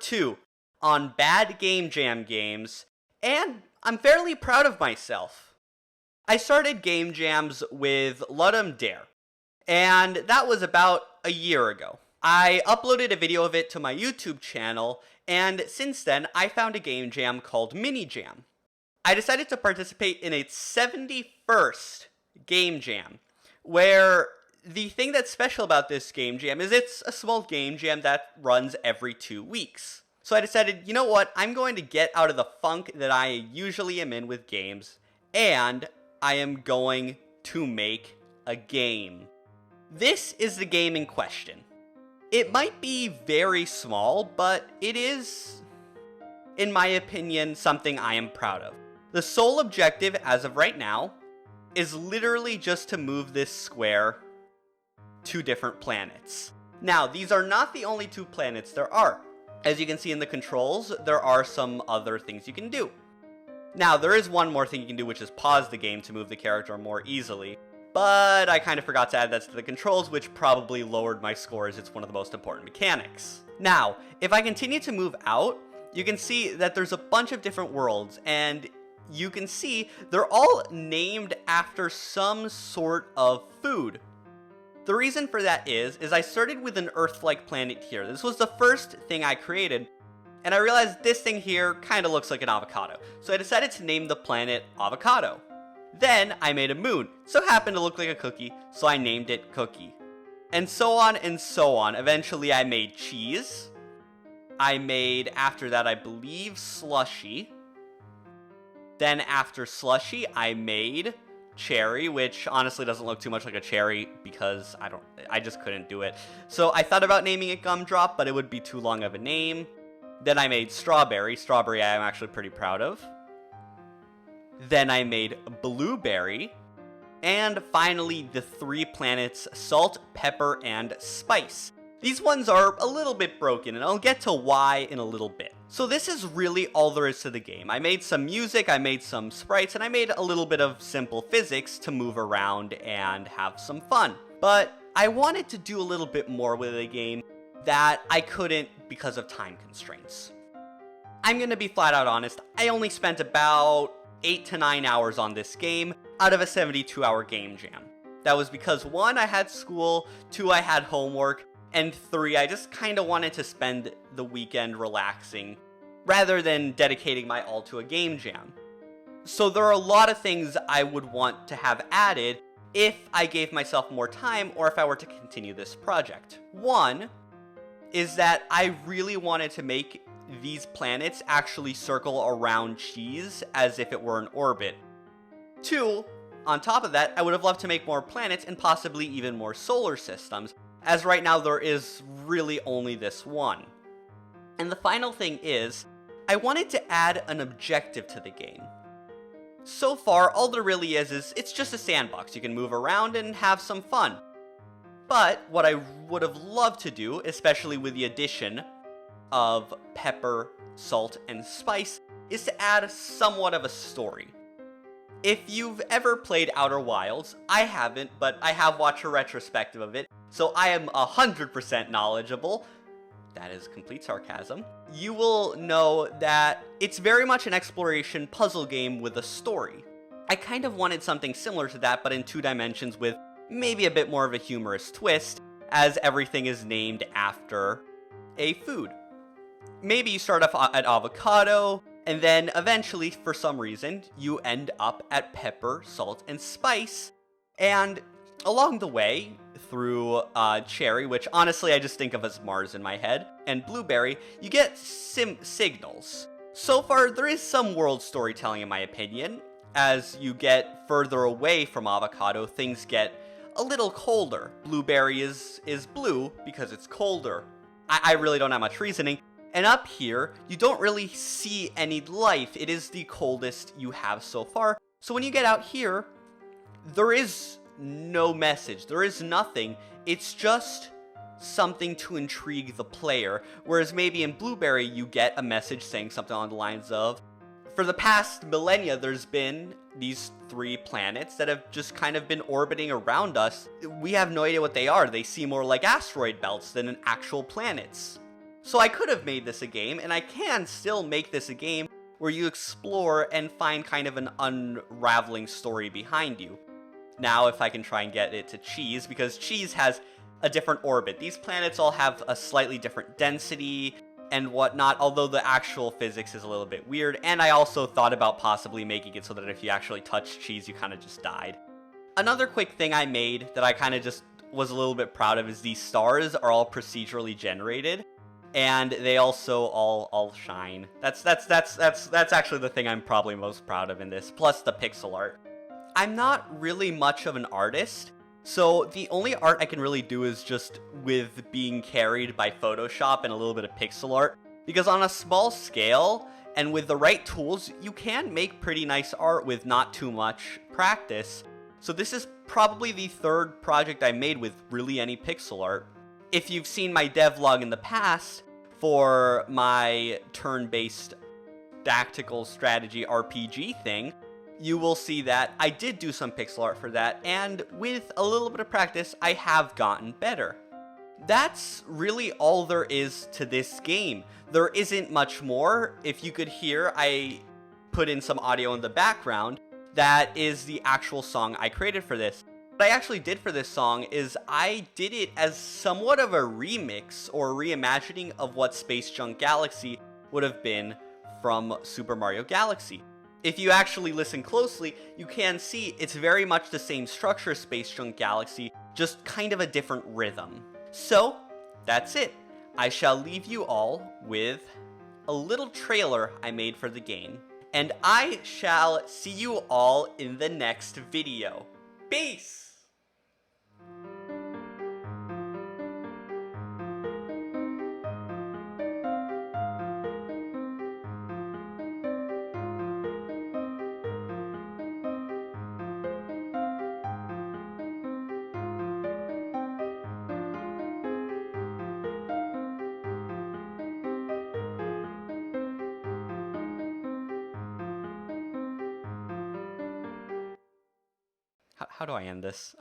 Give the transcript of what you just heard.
2 on bad Game Jam games, and I'm fairly proud of myself. I started Game Jams with Ludum Dare, and that was about a year ago. I uploaded a video of it to my YouTube channel, and since then, I found a game jam called Mini Jam. I decided to participate in its 71st game jam, where the thing that's special about this game jam is it's a small game jam that runs every 2 weeks. So I decided, you know what, I'm going to get out of the funk that I usually am in with games, and I am going to make a game. This is the game in question. It might be very small, but it is, in my opinion, something I am proud of. The sole objective, as of right now, is literally just to move this square to different planets. Now, these are not the only 2 planets there are. As you can see in the controls, there are some other things you can do. Now, there is one more thing you can do, which is pause the game to move the character more easily. But I kind of forgot to add that to the controls, which probably lowered my score as it's one of the most important mechanics. Now, if I continue to move out, you can see that there's a bunch of different worlds, and you can see they're all named after some sort of food. The reason for that is I started with an Earth-like planet here. This was the first thing I created, and I realized this thing here kind of looks like an avocado. So I decided to name the planet Avocado. Then I made a moon, so happened to look like a cookie, so I named it Cookie. And so on and so on. Eventually I made cheese. I made, after that, I believe, slushy. Then after slushy, I made cherry, which honestly doesn't look too much like a cherry because I just couldn't do it. So I thought about naming it Gumdrop, but it would be too long of a name. Then I made strawberry. Strawberry I am actually pretty proud of. Then I made blueberry. And finally, the 3 planets, salt, pepper, and spice. These ones are a little bit broken, and I'll get to why in a little bit. So this is really all there is to the game. I made some music, I made some sprites, and I made a little bit of simple physics to move around and have some fun. But I wanted to do a little bit more with the game that I couldn't because of time constraints. I'm gonna be flat out honest, I only spent about 8 to 9 hours on this game out of a 72-hour game jam. That was because 1, I had school, 2, I had homework, and 3, I just kind of wanted to spend the weekend relaxing rather than dedicating my all to a game jam. So there are a lot of things I would want to have added if I gave myself more time or if I were to continue this project. 1 is that I really wanted to make these planets actually circle around cheese as if it were an orbit. 2, on top of that, I would have loved to make more planets and possibly even more solar systems, as right now there is really only this one. And the final thing is, I wanted to add an objective to the game. So far, all there really is it's just a sandbox. You can move around and have some fun. But what I would have loved to do, especially with the addition of pepper, salt, and spice, is to add somewhat of a story. If you've ever played Outer Wilds, I haven't, but I have watched a retrospective of it, so I am 100% knowledgeable. That is complete sarcasm. You will know that it's very much an exploration puzzle game with a story. I kind of wanted something similar to that, but in 2 dimensions with maybe a bit more of a humorous twist, as everything is named after a food. Maybe you start off at avocado, and then eventually, for some reason, you end up at pepper, salt, and spice. And along the way, through cherry, which honestly I just think of as Mars in my head, and blueberry, you get signals. So far, there is some world storytelling in my opinion. As you get further away from avocado, things get a little colder. Blueberry is blue because it's colder. I really don't have much reasoning. And up here, you don't really see any life. It is the coldest you have so far. So when you get out here, there is no message. There is nothing. It's just something to intrigue the player. Whereas maybe in Blueberry, you get a message saying something along the lines of, for the past millennia, there's been these 3 planets that have just kind of been orbiting around us. We have no idea what they are. They seem more like asteroid belts than actual planets. So I could have made this a game, and I can still make this a game where you explore and find kind of an unraveling story behind you. Now, if I can try and get it to cheese, because cheese has a different orbit. These planets all have a slightly different density and whatnot, although the actual physics is a little bit weird, and I also thought about possibly making it so that if you actually touch cheese, you kind of just died. Another quick thing I made that I kind of just was a little bit proud of is these stars are all procedurally generated, and they also all shine. That's actually the thing I'm probably most proud of in this, plus the pixel art. I'm not really much of an artist, so the only art I can really do is just with being carried by Photoshop and a little bit of pixel art, because on a small scale, and with the right tools, you can make pretty nice art with not too much practice. So this is probably the third project I made with really any pixel art. If you've seen my devlog in the past for my turn-based tactical strategy RPG thing, you will see that I did do some pixel art for that, and with a little bit of practice, I have gotten better. That's really all there is to this game. There isn't much more. If you could hear, I put in some audio in the background. That is the actual song I created for this. What I actually did for this song is I did it as somewhat of a remix or reimagining of what Space Junk Galaxy would have been from Super Mario Galaxy. If you actually listen closely, you can see it's very much the same structure as Space Junk Galaxy, just kind of a different rhythm. So, that's it. I shall leave you all with a little trailer I made for the game, and I shall see you all in the next video. Peace! How do I end this?